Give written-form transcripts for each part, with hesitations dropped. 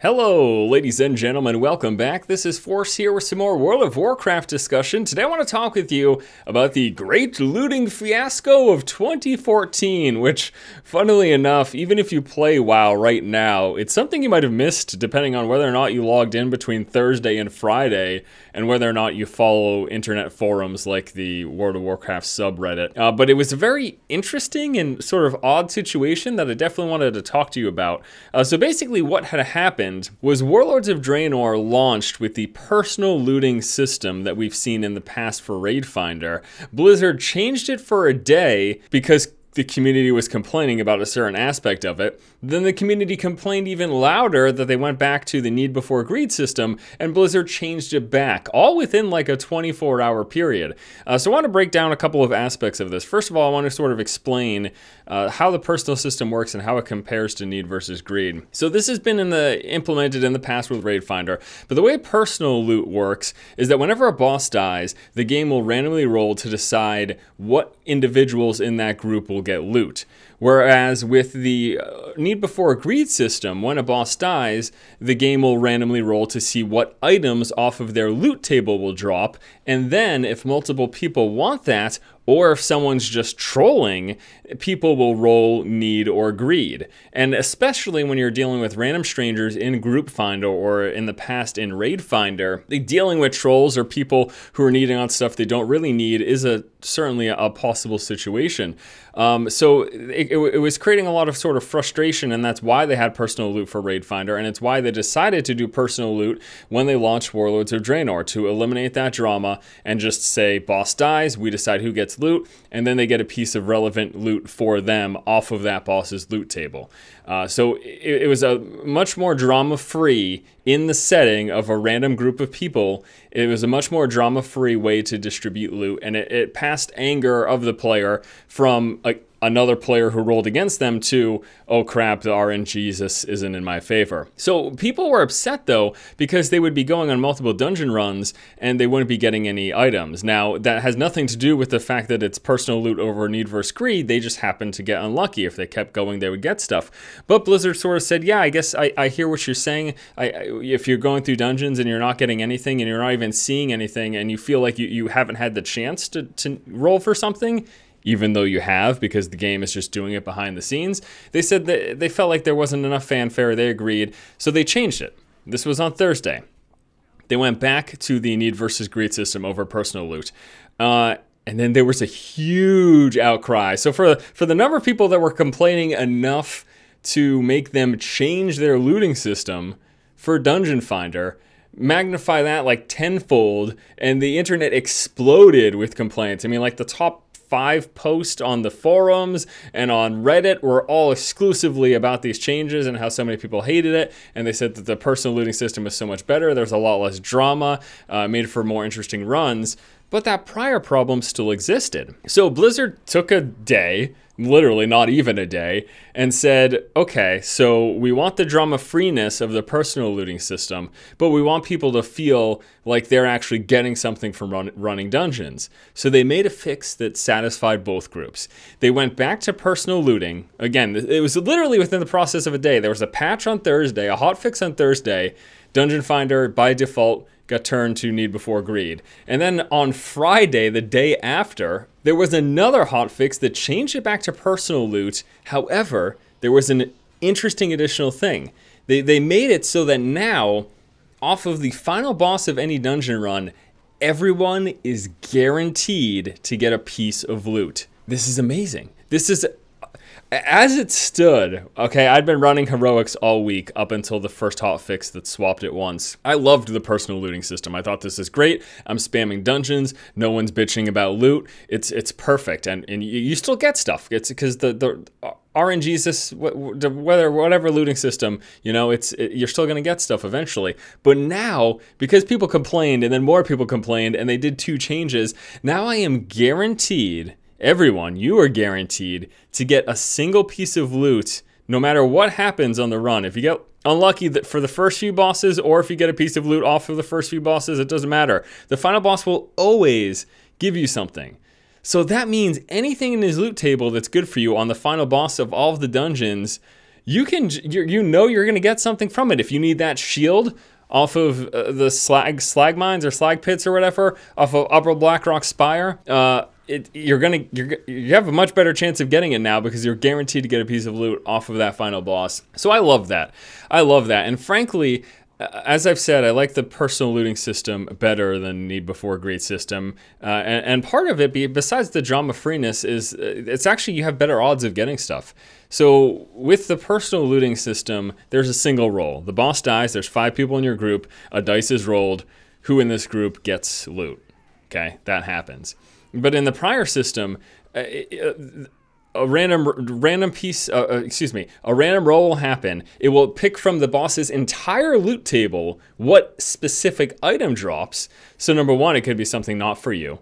Hello, ladies and gentlemen, welcome back. This is Force here with some more World of Warcraft discussion. Today I want to talk with you about the great looting fiasco of 2014, which, funnily enough, even if you play WoW right now, it's something you might have missed depending on whether or not you logged in between Thursday and Friday, and whether or not you follow internet forums like the World of Warcraft subreddit. But it was a very interesting and sort of odd situation that I definitely wanted to talk to you about. So basically what had happened was Warlords of Draenor launched with the personal looting system that we've seen in the past for Raid Finder. Blizzard changed it for a day because the community was complaining about a certain aspect of it. Then the community complained even louder that they went back to the need before greed system, and Blizzard changed it back, all within like a 24-hour period. So I want to break down a couple of aspects of this. First of all, I want to sort of explain how the personal system works and how it compares to need versus greed. So this has been implemented in the past with Raid Finder, but the way personal loot works is that whenever a boss dies, the game will randomly roll to decide what individuals in that group will get loot. Whereas with the need before greed system, when a boss dies, the game will randomly roll to see what items off of their loot table will drop, and then if multiple people want that, or if someone's just trolling, people will roll need or greed. And especially when you're dealing with random strangers in Group Finder or in the past in Raid Finder, dealing with trolls or people who are needing on stuff they don't really need is certainly a possible situation. So it was creating a lot of sort of frustration, and that's why they had personal loot for Raid Finder, and it's why they decided to do personal loot when they launched Warlords of Draenor, to eliminate that drama and just say, boss dies, we decide who gets loot, and then they get a piece of relevant loot for them off of that boss's loot table. So it was a much more drama-free in the setting of a random group of people. It was a much more drama-free way to distribute loot, and it passed anger of the player from another player who rolled against them to, oh crap, the RNG isn't in my favor. So people were upset though, because they would be going on multiple dungeon runs and they wouldn't be getting any items. Now that has nothing to do with the fact that it's personal loot over need versus greed. They just happened to get unlucky. If they kept going, they would get stuff. But Blizzard sort of said, yeah, I guess I hear what you're saying. If you're going through dungeons and you're not getting anything and you're not even seeing anything and you feel like you haven't had the chance to roll for something, even though you have, because the game is just doing it behind the scenes. They said that they felt like there wasn't enough fanfare. They agreed, so they changed it. This was on Thursday. They went back to the need versus greed system over personal loot. And then there was a huge outcry. So for the number of people that were complaining enough to make them change their looting system for Dungeon Finder, magnify that like tenfold, and the internet exploded with complaints. I mean, like the top 5 posts on the forums and on Reddit were all exclusively about these changes and how so many people hated it, and they said that the personal looting system was so much better, there's a lot less drama, made for more interesting runs, but that prior problem still existed. So Blizzard took a day, literally not even a day, and said, okay, so we want the drama freeness of the personal looting system, but we want people to feel like they're actually getting something from running dungeons. So they made a fix that satisfied both groups. They went back to personal looting. Again, it was literally within the process of a day. There was a patch on Thursday, a hotfix on Thursday. Dungeon Finder, by default, got turned to need before greed. And then on Friday, the day after, there was another hotfix that changed it back to personal loot. However, there was an interesting additional thing. They made it so that now, off of the final boss of any dungeon run, everyone is guaranteed to get a piece of loot. This is amazing. This is... As it stood, okay, I'd been running heroics all week up until the first hotfix that swapped it once. I loved the personal looting system. I thought this is great. I'm spamming dungeons. No one's bitching about loot. It's perfect, and you still get stuff. It's because the RNG's whatever looting system, you know, you're still gonna get stuff eventually. But now, because people complained, and then more people complained, and they did 2 changes, now I am guaranteed. Everyone, you are guaranteed to get a single piece of loot no matter what happens on the run. If you get unlucky for the first few bosses, or if you get a piece of loot off of the first few bosses, it doesn't matter. The final boss will always give you something. So that means anything in his loot table that's good for you on the final boss of all of the dungeons, you know you're going to get something from it. If you need that shield off of the slag mines or slag pits or whatever, off of Upper Blackrock Spire, you have a much better chance of getting it now because you're guaranteed to get a piece of loot off of that final boss. So I love that. I love that. And frankly, as I've said, I like the personal looting system better than Need Before Greed system. And part of it, besides the drama freeness, is it's actually you have better odds of getting stuff. So with the personal looting system, there's a single roll. The boss dies, there's 5 people in your group, a dice is rolled, who in this group gets loot. Okay, that happens. But in the prior system, a random roll will happen. It will pick from the boss's entire loot table what specific item drops. So number 1, it could be something not for you.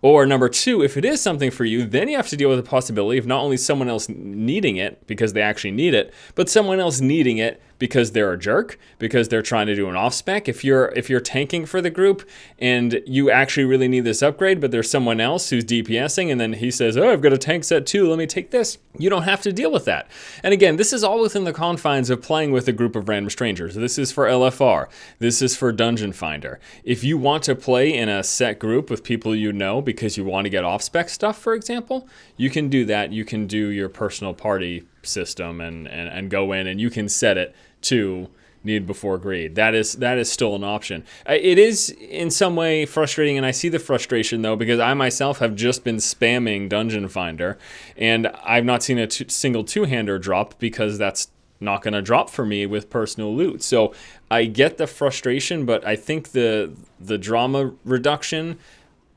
Or number 2, if it is something for you, then you have to deal with the possibility of not only someone else needing it because they actually need it, but someone else needing it because they're a jerk, because they're trying to do an off-spec. If you're tanking for the group and you actually really need this upgrade, but there's someone else who's DPSing and then he says, oh, I've got a tank set too, let me take this. You don't have to deal with that. And again, this is all within the confines of playing with a group of random strangers. This is for LFR. This is for Dungeon Finder. If you want to play in a set group with people you know because you want to get off-spec stuff, for example, you can do that. You can do your personal party system and go in and you can set it to Need Before Greed. That is still an option. It is in some way frustrating, and I see the frustration though because I myself have just been spamming Dungeon Finder and I've not seen a single two-hander drop because that's not going to drop for me with personal loot. So I get the frustration, but I think the drama reduction,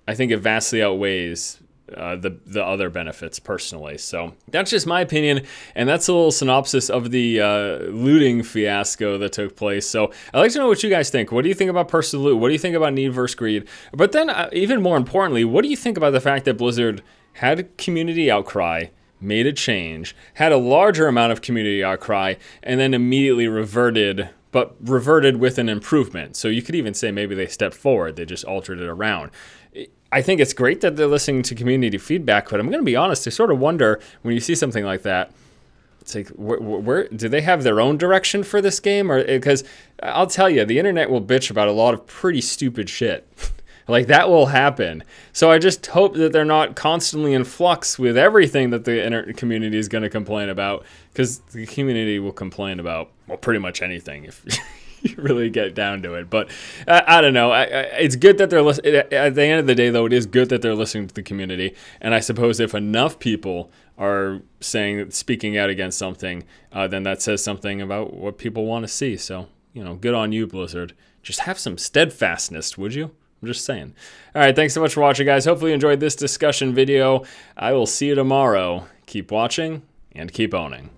I think it vastly outweighs the other benefits personally. So that's just my opinion, and that's a little synopsis of the looting fiasco that took place. So I'd like to know what you guys think. What do you think about personal loot? What do you think about Need vs. Greed? But then even more importantly, what do you think about the fact that Blizzard had community outcry, made a change, had a larger amount of community outcry, and then immediately reverted, but reverted with an improvement? So you could even say maybe they stepped forward, they just altered it around. I think it's great that they're listening to community feedback, but I'm going to be honest, I sort of wonder when you see something like that, it's like, where do they have their own direction for this game? Or because I'll tell you, the internet will bitch about a lot of pretty stupid shit. Like that will happen. So I just hope that they're not constantly in flux with everything that the internet community is going to complain about, because the community will complain about, well, pretty much anything if you really get down to it. But I don't know. It's good that they're listening. At the end of the day, though, it is good that they're listening to the community. And I suppose if enough people are speaking out against something, then that says something about what people want to see. So, you know, good on you, Blizzard. Just have some steadfastness, would you? I'm just saying. All right, thanks so much for watching, guys. Hopefully you enjoyed this discussion video. I will see you tomorrow. Keep watching and keep owning.